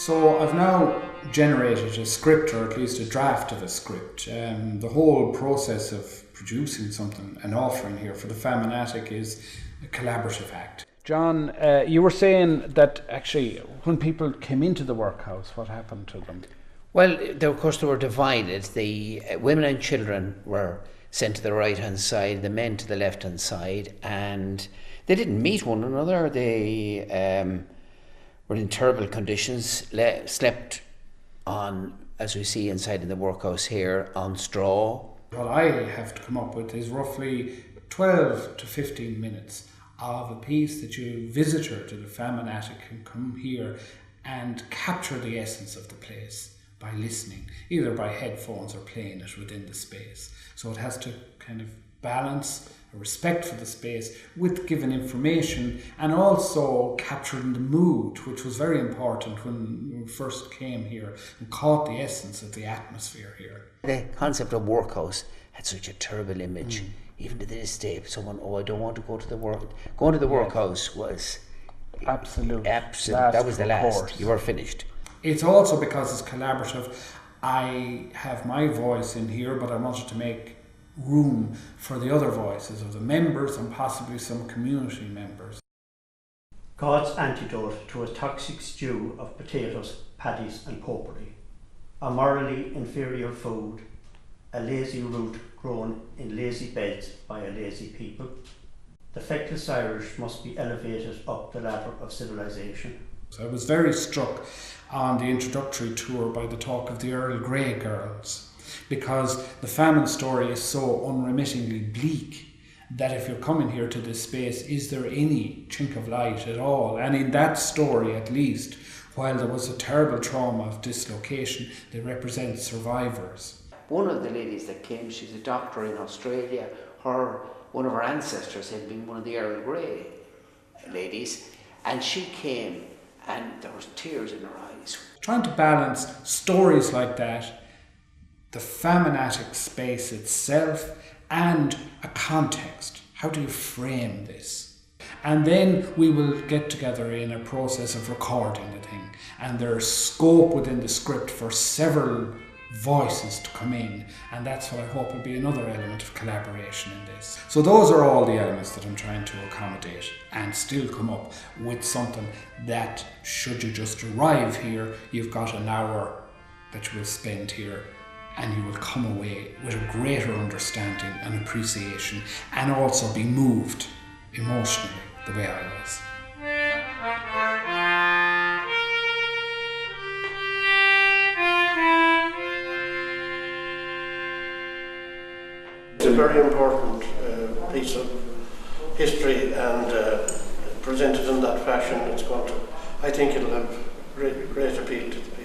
So I've now generated a script, or at least a draft of a script. The whole process of producing something, an offering here for the Famine is a collaborative act. John, you were saying that actually when people came into the workhouse, what happened to them? Well, of course they were divided. The women and children were sent to the right-hand side, the men to the left-hand side, and they didn't meet one another. They were in terrible conditions, slept on, as we see inside in the workhouse here, on straw. What I have to come up with is roughly 12 to 15 minutes of a piece that you visitor to the Famine can come here and capture the essence of the place by listening, either by headphones or playing it within the space. So it has to kind of balance a respect for the space with giving information and also capturing the mood, which was very important when we first came here and caught the essence of the atmosphere here. The concept of workhouse had such a terrible image. Even to this day, someone, I don't want to go to the work. Going to the workhouse was absolute. That was the last. You were finished. It's also because it's collaborative. I have my voice in here, but I wanted to make room for the other voices of the members and possibly some community members. God's antidote to a toxic stew of potatoes, paddies and potpourri, a morally inferior food, a lazy root grown in lazy beds by a lazy people. The feckless Irish must be elevated up the ladder of civilization. So I was very struck on the introductory tour by the talk of the Earl Grey girls, because the famine story is so unremittingly bleak that if you're coming here to this space, is there any chink of light at all? And in that story, at least, while there was a terrible trauma of dislocation, they represent survivors. One of the ladies that came, she's a doctor in Australia. One of her ancestors had been one of the Earl Grey ladies, and she came and there was tears in her eyes. Trying to balance stories like that, the faminatic space itself, and a context. How do you frame this? And then we will get together in a process of recording the thing, and there's scope within the script for several voices to come in, and that's what I hope will be another element of collaboration in this. So those are all the elements that I'm trying to accommodate and still come up with something that, should you just arrive here, you've got an hour that you will spend here and you will come away with a greater understanding and appreciation, and also be moved emotionally the way I was. It's a very important piece of history, and presented in that fashion, I think it'll have great appeal to the people.